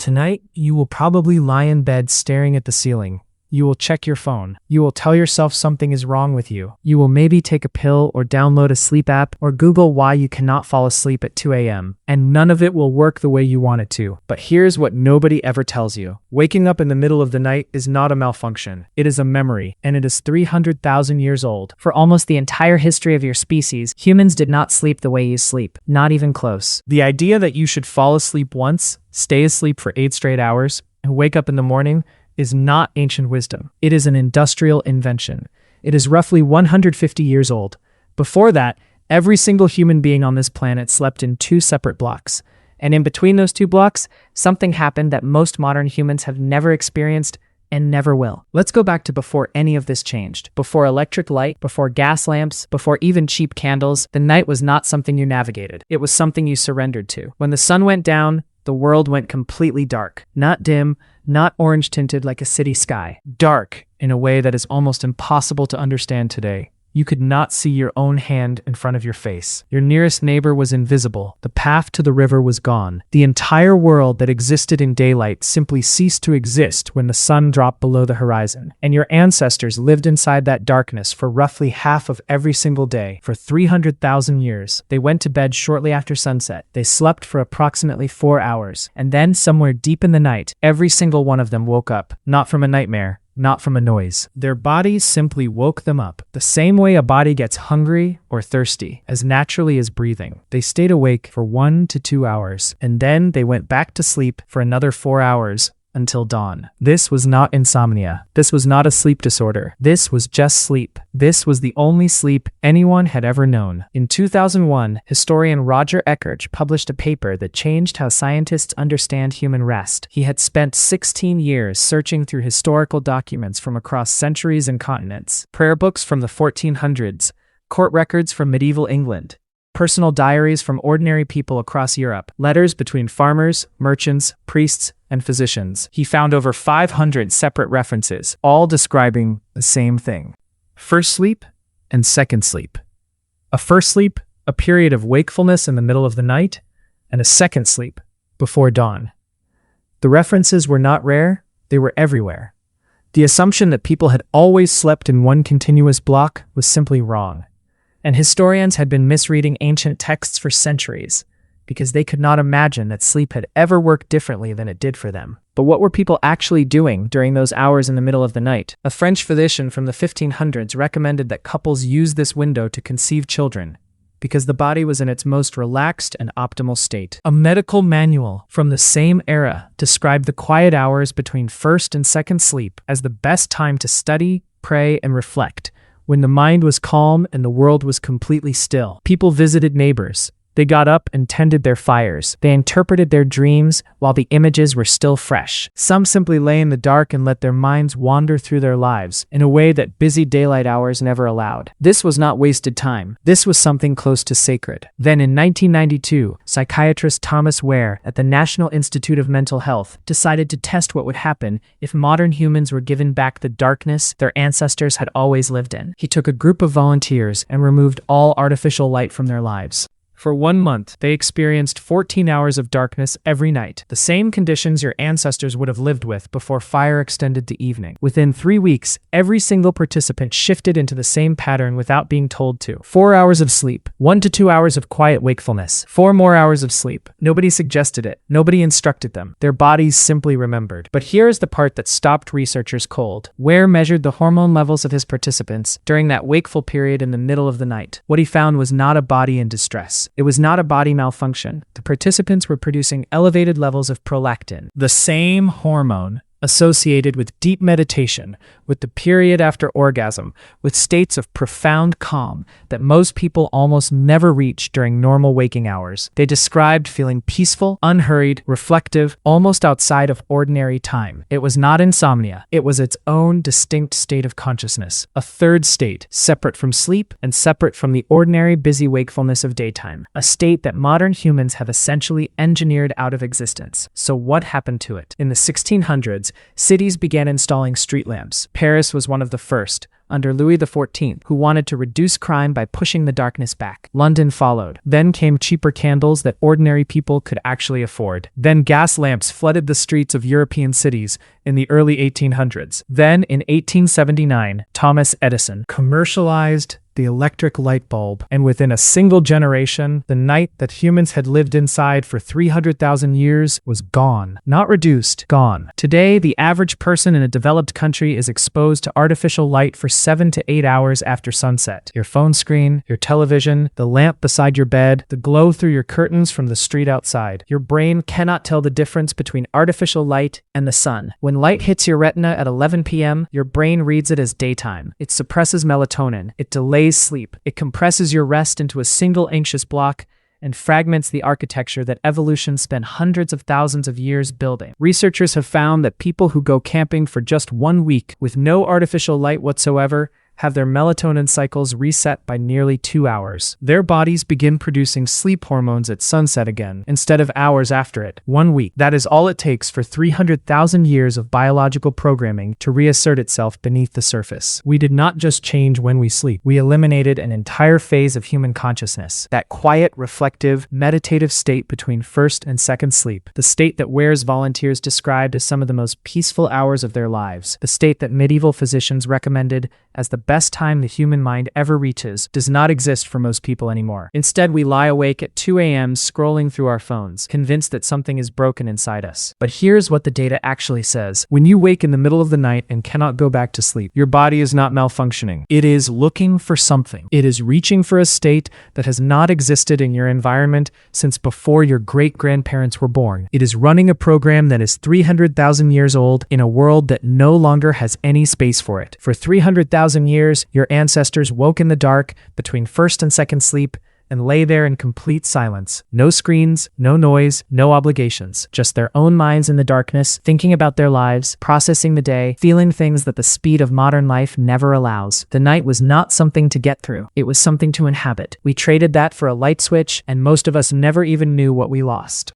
Tonight, you will probably lie in bed staring at the ceiling. You will check your phone. You will tell yourself something is wrong with you. You will maybe take a pill or download a sleep app or Google why you cannot fall asleep at 2 a.m. And none of it will work the way you want it to. But here's what nobody ever tells you. Waking up in the middle of the night is not a malfunction. It is a memory, and it is 300,000 years old. For almost the entire history of your species, humans did not sleep the way you sleep. Not even close. The idea that you should fall asleep once, stay asleep for 8 straight hours, and wake up in the morning is not ancient wisdom. It is an industrial invention. It is roughly 150 years old. Before that, every single human being on this planet slept in 2 separate blocks. And in between those 2 blocks, something happened that most modern humans have never experienced and never will. Let's go back to before any of this changed. Before electric light, before gas lamps, before even cheap candles, the night was not something you navigated. It was something you surrendered to. When the sun went down, the world went completely dark. Not dim, not orange-tinted like a city sky. Dark in a way that is almost impossible to understand today. You could not see your own hand in front of your face. Your nearest neighbor was invisible. The path to the river was gone. The entire world that existed in daylight simply ceased to exist when the sun dropped below the horizon. And your ancestors lived inside that darkness for roughly half of every single day. For 300,000 years, they went to bed shortly after sunset. They slept for approximately 4 hours. And then, somewhere deep in the night, every single one of them woke up, not from a nightmare, not from a noise. Their bodies simply woke them up. The same way a body gets hungry or thirsty, as naturally as breathing. They stayed awake for 1 to 2 hours, and then they went back to sleep for another 4 hours until dawn. This was not insomnia. This was not a sleep disorder. This was just sleep. This was the only sleep anyone had ever known. In 2001, historian Roger Ekirch published a paper that changed how scientists understand human rest. He had spent 16 years searching through historical documents from across centuries and continents, prayer books from the 1400s, court records from medieval England, personal diaries from ordinary people across Europe, letters between farmers, merchants, priests, and physicians. He found over 500 separate references, all describing the same thing. First sleep and second sleep. A first sleep, a period of wakefulness in the middle of the night, and a second sleep, before dawn. The references were not rare, they were everywhere. The assumption that people had always slept in one continuous block was simply wrong. And historians had been misreading ancient texts for centuries because they could not imagine that sleep had ever worked differently than it did for them. But what were people actually doing during those hours in the middle of the night? A French physician from the 1500s recommended that couples use this window to conceive children because the body was in its most relaxed and optimal state. A medical manual from the same era described the quiet hours between first and second sleep as the best time to study, pray, and reflect, when the mind was calm and the world was completely still. People visited neighbors. They got up and tended their fires. They interpreted their dreams while the images were still fresh. Some simply lay in the dark and let their minds wander through their lives in a way that busy daylight hours never allowed. This was not wasted time. This was something close to sacred. Then in 1992, psychiatrist Thomas Wehr at the National Institute of Mental Health decided to test what would happen if modern humans were given back the darkness their ancestors had always lived in. He took a group of volunteers and removed all artificial light from their lives. For 1 month, they experienced 14 hours of darkness every night, the same conditions your ancestors would have lived with before fire extended to evening. Within 3 weeks, every single participant shifted into the same pattern without being told to. 4 hours of sleep, 1 to 2 hours of quiet wakefulness, 4 more hours of sleep. Nobody suggested it. Nobody instructed them. Their bodies simply remembered. But here is the part that stopped researchers cold. Wehr measured the hormone levels of his participants during that wakeful period in the middle of the night. What he found was not a body in distress. It was not a body malfunction. The participants were producing elevated levels of prolactin, the same hormone associated with deep meditation, with the period after orgasm, with states of profound calm that most people almost never reach during normal waking hours. They described feeling peaceful, unhurried, reflective, almost outside of ordinary time. It was not insomnia. It was its own distinct state of consciousness, a third state, separate from sleep and separate from the ordinary busy wakefulness of daytime, a state that modern humans have essentially engineered out of existence. So what happened to it? In the 1600s, cities began installing street lamps. Paris was one of the first, under Louis XIV, who wanted to reduce crime by pushing the darkness back. London followed. Then came cheaper candles that ordinary people could actually afford. Then gas lamps flooded the streets of European cities in the early 1800s. Then, in 1879, Thomas Edison commercialized the electric light bulb, and within a single generation, the night that humans had lived inside for 300,000 years was gone. Not reduced, gone. Today, the average person in a developed country is exposed to artificial light for 7 to 8 hours after sunset. Your phone screen, your television, the lamp beside your bed, the glow through your curtains from the street outside. Your brain cannot tell the difference between artificial light and the sun. When light hits your retina at 11 p.m., your brain reads it as daytime. It suppresses melatonin. It delays sleep. It compresses your rest into a single anxious block and fragments the architecture that evolution spent hundreds of thousands of years building. Researchers have found that people who go camping for just 1 week with no artificial light whatsoever have their melatonin cycles reset by nearly 2 hours. Their bodies begin producing sleep hormones at sunset again, instead of hours after it. 1 week. That is all it takes for 300,000 years of biological programming to reassert itself beneath the surface. We did not just change when we sleep. We eliminated an entire phase of human consciousness. That quiet, reflective, meditative state between first and second sleep. The state that Wehr's volunteers described as some of the most peaceful hours of their lives. The state that medieval physicians recommended as the best time the human mind ever reaches, does not exist for most people anymore. Instead, we lie awake at 2 a.m. scrolling through our phones, convinced that something is broken inside us. But here's what the data actually says. When you wake in the middle of the night and cannot go back to sleep, your body is not malfunctioning. It is looking for something. It is reaching for a state that has not existed in your environment since before your great-grandparents were born. It is running a program that is 300,000 years old in a world that no longer has any space for it. For 300,000 years, your ancestors woke in the dark between first and second sleep and lay there in complete silence. No screens, no noise, no obligations. Just their own minds in the darkness, thinking about their lives, processing the day, feeling things that the speed of modern life never allows. The night was not something to get through. It was something to inhabit. We traded that for a light switch, and most of us never even knew what we lost.